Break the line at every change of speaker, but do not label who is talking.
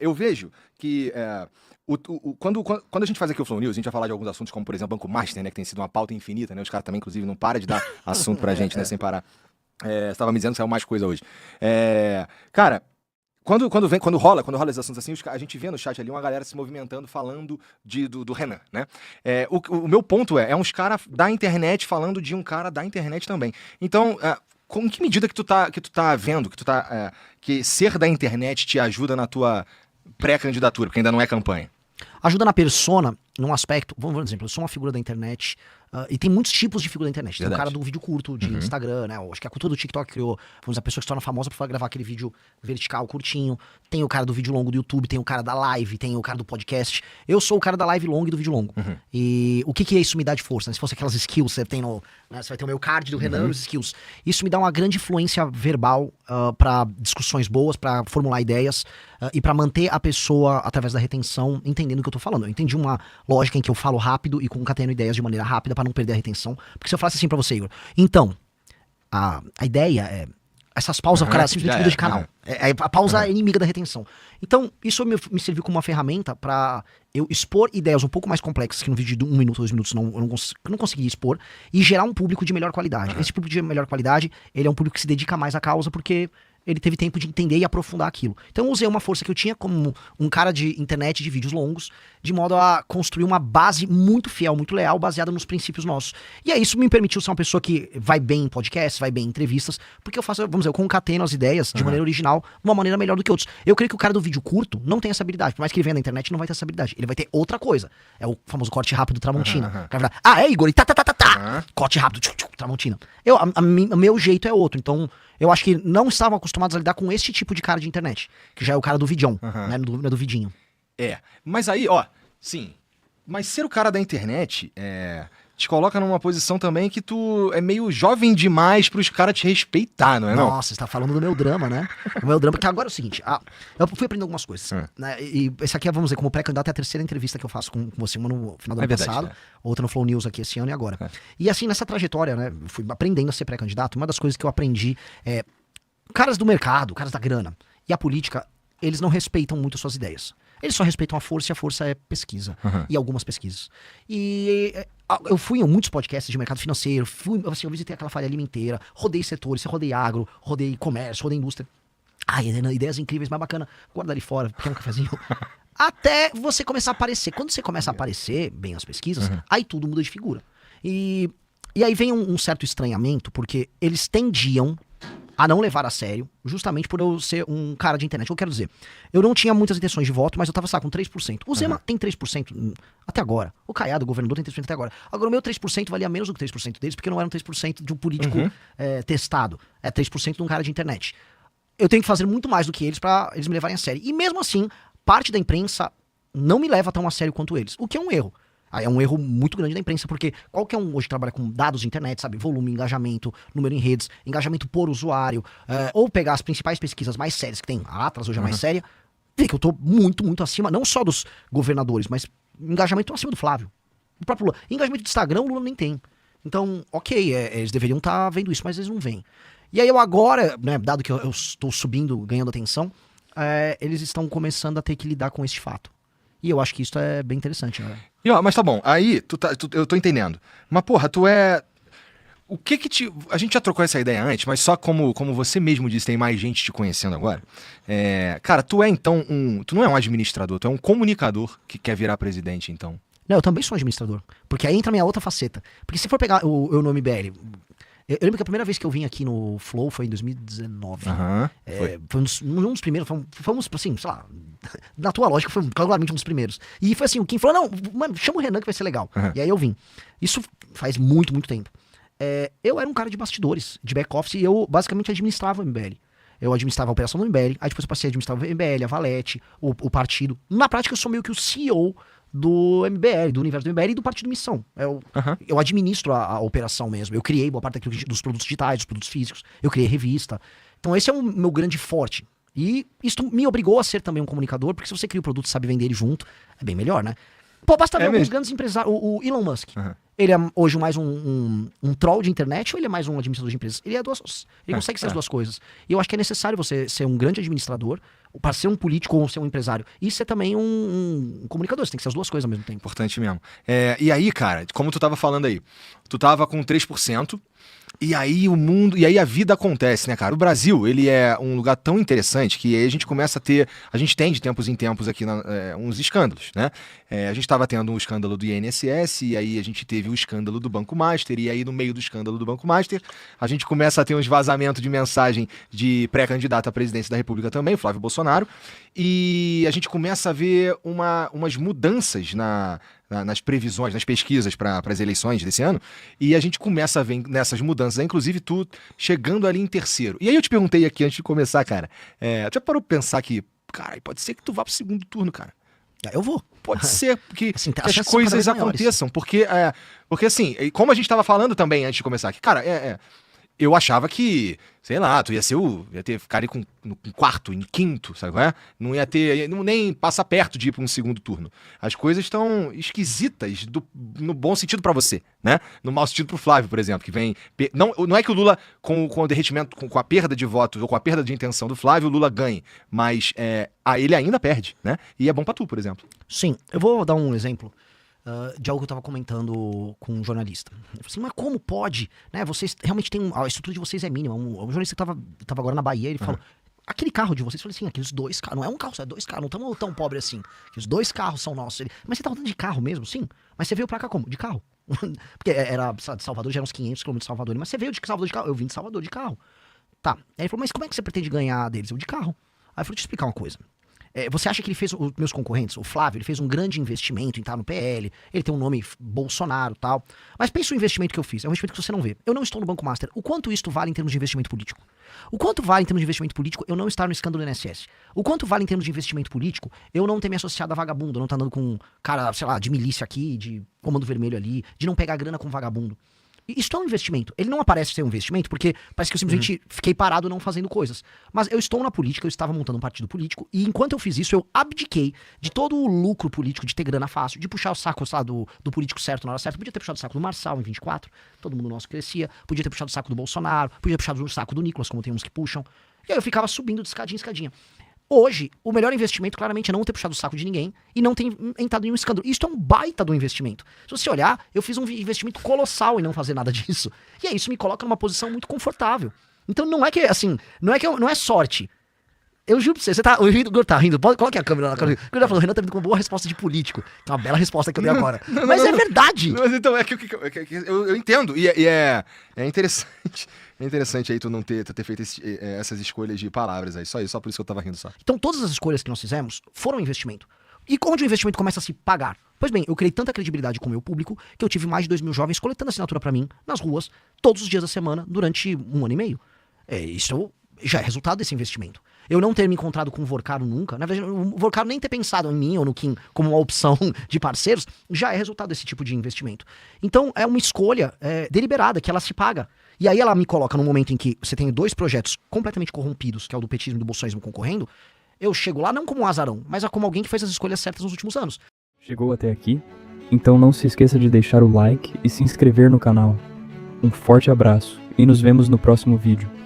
eu vejo que quando a gente faz aqui o Flow News, a gente vai falar de alguns assuntos como, por exemplo, Banco Master, né, que tem sido uma pauta infinita, né? Os caras também, inclusive, não param de dar assunto pra gente, né, sem parar. Você tava me dizendo que saiu mais coisa hoje. Cara, quando rola esses assuntos assim, a gente vê no chat ali uma galera se movimentando, falando do Renan, né? O meu ponto é uns caras da internet falando de um cara da internet também. Então, em que medida que tu tá vendo, que ser da internet te ajuda na tua pré-candidatura, porque ainda não é campanha?
Ajuda na persona, num aspecto, vamos dar um exemplo, eu sou uma figura da internet, e tem muitos tipos de figura da internet. Tem o cara do vídeo curto, de Instagram, né? Acho que a cultura do TikTok criou, vamos dizer, a pessoa que se torna famosa por gravar aquele vídeo vertical, curtinho. Tem o cara do vídeo longo do YouTube, tem o cara da live, tem o cara do podcast. Eu sou o cara da live longa e do vídeo longo. E o que isso me dá de força? Né? Se fosse aquelas skills que você tem no... Né? Você vai ter o meu card do Renan e os skills. Isso me dá uma grande influência verbal para discussões boas, para formular ideias e para manter a pessoa, através da retenção, entendendo o que eu tô falando. Eu entendi uma lógica em que eu falo rápido e concateno ideias de maneira rápida para não perder a retenção. Porque se eu falasse assim pra você, Igor, então, a ideia é... Essas pausas, o cara simplesmente muda de canal. A pausa é inimiga da retenção. Então, isso me serviu como uma ferramenta pra eu expor ideias um pouco mais complexas que no vídeo de 1 minuto, 2 minutos eu não conseguia expor, e gerar um público de melhor qualidade. Esse público de melhor qualidade, ele é um público que se dedica mais à causa, porque ele teve tempo de entender e aprofundar aquilo. Então eu usei uma força que eu tinha como um cara de internet de vídeos longos, de modo a construir uma base muito fiel, muito leal, baseada nos princípios nossos. E aí isso me permitiu ser uma pessoa que vai bem em podcasts, vai bem em entrevistas, porque eu faço, vamos dizer, eu concateno as ideias de maneira original, de uma maneira melhor do que outros. Eu creio que o cara do vídeo curto não tem essa habilidade, por mais que ele venha na internet, não vai ter essa habilidade. Ele vai ter outra coisa. É o famoso corte rápido Tramontina. O cara vai falar, Igor, e corte rápido, Tramontina. O meu jeito é outro, então... Eu acho que não estavam acostumados a lidar com esse tipo de cara de internet, que já é o cara do vidão, né, do vidinho.
Mas aí, sim, mas ser o cara da internet te coloca numa posição também que tu é meio jovem demais pros caras te respeitar, não é não?
Nossa, você tá falando do meu drama, né? O meu drama, que agora é o seguinte, eu fui aprendendo algumas coisas, né? E esse aqui, vamos dizer, como pré-candidato, é a terceira entrevista que eu faço com você, uma no final do ano passado, outra no Flow News aqui esse ano e agora. E assim, nessa trajetória, né, fui aprendendo a ser pré-candidato, uma das coisas que eu aprendi caras do mercado, caras da grana e a política, eles não respeitam muito suas ideias. Eles só respeitam a força, e a força é pesquisa. E algumas pesquisas. E eu fui em muitos podcasts de mercado financeiro, eu visitei aquela Faria Lima inteira, rodei setores, rodei agro, rodei comércio, rodei indústria. Ideias incríveis, mais bacana. Guarda ali fora, quer um cafezinho? Até você começar a aparecer. Quando você começa a aparecer bem as pesquisas, aí tudo muda de figura. E aí vem um certo estranhamento, porque eles tendiam a não levar a sério, justamente por eu ser um cara de internet. Eu quero dizer, eu não tinha muitas intenções de voto, mas eu tava, com 3%. O Zema tem 3% até agora. O Caiado, o governador, tem 3% até agora. Agora, o meu 3% valia menos do que 3% deles, porque não era um 3% de um político testado. É 3% de um cara de internet. Eu tenho que fazer muito mais do que eles pra eles me levarem a sério. E mesmo assim, parte da imprensa não me leva tão a sério quanto eles, o que é um erro. É um erro muito grande da imprensa, porque qualquer um hoje trabalha com dados de internet, sabe? Volume, engajamento, número em redes, engajamento por usuário, ou pegar as principais pesquisas mais sérias que tem, a Atlas hoje é mais séria, vê que eu tô muito, muito acima, não só dos governadores, mas engajamento acima do Flávio. O próprio Lula. Engajamento do Instagram, o Lula nem tem. Então, ok, eles deveriam estar vendo isso, mas eles não veem. E aí eu agora, né, dado que eu estou subindo, ganhando atenção, eles estão começando a ter que lidar com esse fato. E eu acho que isso é bem interessante, né?
Mas tá bom, aí eu tô entendendo. Mas porra, tu é... O que te... A gente já trocou essa ideia antes, mas só como você mesmo disse, tem mais gente te conhecendo agora. Cara, tu é então tu não é um administrador, tu é um comunicador que quer virar presidente, então.
Não, eu também sou um administrador. Porque aí entra a minha outra faceta. Porque se for pegar o nome MBL... Eu lembro que a primeira vez que eu vim aqui no Flow foi em 2019. Foi um dos primeiros, fomos assim, sei lá, na tua lógica, foi claramente um dos primeiros. E foi assim, o Kim falou, não, mano, chama o Renan que vai ser legal. E aí eu vim. Isso faz muito, muito tempo. Eu era um cara de bastidores, de back-office, e eu basicamente administrava o MBL. Eu administrava a operação do MBL, aí depois eu passei a administrar o MBL, a Valete, o partido. Na prática, eu sou meio que o CEO do MBL, do universo do MBL e do Partido Missão. Eu administro a operação mesmo. Eu criei boa parte daquilo dos produtos digitais, dos produtos físicos. Eu criei revista. Então esse é o meu grande forte. E isso me obrigou a ser também um comunicador, porque se você cria o produto e sabe vender ele junto, é bem melhor, né? Pô, basta ver alguns grandes empresários. O Elon Musk. Ele é hoje mais um troll de internet ou ele é mais um administrador de empresas? Ele consegue ser as duas coisas. E eu acho que é necessário você ser um grande administrador para ser um político ou ser um empresário. E ser também um comunicador. Você tem que ser as duas coisas ao mesmo tempo.
Importante mesmo. E aí, cara, como tu tava falando aí, tu tava com 3%. E aí o mundo, e aí a vida acontece, né, cara? O Brasil, ele é um lugar tão interessante que aí a gente começa a ter, a gente tem de tempos em tempos aqui uns escândalos, né? A gente estava tendo um escândalo do INSS, e aí a gente teve o escândalo do Banco Master, e aí no meio do escândalo do Banco Master, a gente começa a ter uns vazamentos de mensagem de pré-candidato à presidência da República também, Flávio Bolsonaro, e a gente começa a ver umas mudanças nas previsões, nas pesquisas para as eleições desse ano, e a gente começa a ver nessas mudanças, inclusive tu chegando ali em terceiro. E aí eu te perguntei aqui antes de começar, cara, tu já parou pra pensar que, cara, pode ser que tu vá pro segundo turno, cara?
Eu vou.
Pode ser, porque
assim,
que as coisas aconteçam, porque assim, como a gente tava falando também antes de começar aqui, cara, eu achava que, sei lá, tu ia ficar ali no quarto, em quinto, sabe qual é? Não ia ter, nem passa perto de ir para um segundo turno. As coisas estão esquisitas, no bom sentido para você, né? No mau sentido pro Flávio, por exemplo, que vem... Não é que o Lula, com o derretimento, com a perda de votos, ou com a perda de intenção do Flávio, o Lula ganhe, mas ele ainda perde, né? E é bom para tu, por exemplo.
Sim, eu vou dar um exemplo. De algo que eu tava comentando com um jornalista. Eu falei assim, mas como pode? Né, vocês realmente têm a estrutura de vocês é mínima. Um jornalista que tava agora na Bahia, ele falou, aquele carro de vocês, eu falei assim, aqueles 2 carros, não é um carro, só é 2 carros, não estamos tão pobres assim. Os 2 carros são nossos. Mas você tá andando de carro mesmo? Sim. Mas você veio pra cá como? De carro. Porque era de Salvador, já eram uns 500 km de Salvador. Mas você veio de Salvador de carro? Eu vim de Salvador de carro. Tá. Aí ele falou, mas como é que você pretende ganhar deles? Eu de carro. Aí eu falei, deixa eu te explicar uma coisa. Você acha que ele fez, os meus concorrentes, o Flávio, ele fez um grande investimento em estar no PL, ele tem um nome Bolsonaro e tal, mas pensa o investimento que eu fiz, é um investimento que você não vê. Eu não estou no Banco Master. O quanto isto vale em termos de investimento político? O quanto vale em termos de investimento político eu não estar no escândalo do INSS? O quanto vale em termos de investimento político eu não ter me associado a vagabundo, não estar andando com um cara, sei lá, de milícia aqui, de comando vermelho ali, de não pegar grana com vagabundo? Isso é um investimento. Ele não aparece ser um investimento porque parece que eu simplesmente fiquei parado não fazendo coisas. Mas eu estou na política, eu estava montando um partido político e enquanto eu fiz isso, eu abdiquei de todo o lucro político, de ter grana fácil, de puxar o saco, sei lá, do político certo na hora certa. Podia ter puxado o saco do Marçal em 24, todo mundo nosso crescia. Podia ter puxado o saco do Bolsonaro, podia ter puxado o saco do Nicolas, como tem uns que puxam. E aí eu ficava subindo de escadinha em escadinha. Hoje, o melhor investimento, claramente, é não ter puxado o saco de ninguém e não ter entrado em um escândalo. Isso é um baita do investimento. Se você olhar, eu fiz um investimento colossal em não fazer nada disso. E aí, isso me coloca numa posição muito confortável. Então, não é que, assim, não é sorte. Eu juro pra você tá rindo, coloque a câmera na cara. O Renan falou, Renan tá vindo com uma boa resposta de político. É uma bela resposta que eu dei agora. Mas é verdade.
Mas então, eu entendo. E é interessante. É interessante aí tu não ter feito essas escolhas de palavras aí. Só por isso que eu tava rindo só.
Então todas as escolhas que nós fizemos foram investimento. E onde o investimento começa a se pagar? Pois bem, eu criei tanta credibilidade com o meu público que eu tive mais de 2.000 jovens coletando assinatura pra mim, nas ruas, todos os dias da semana, durante 1 ano e meio. Isso já é resultado desse investimento. Eu não ter me encontrado com o Vorcaro nunca, na verdade, o Vorcaro nem ter pensado em mim ou no Kim como uma opção de parceiros, já é resultado desse tipo de investimento. Então é uma escolha deliberada, que ela se paga. E aí ela me coloca num momento em que você tem 2 projetos completamente corrompidos, que é o do petismo e do bolsonarismo concorrendo, eu chego lá não como um azarão, mas como alguém que fez as escolhas certas nos últimos anos.
Chegou até aqui? Então não se esqueça de deixar o like e se inscrever no canal. Um forte abraço e nos vemos no próximo vídeo.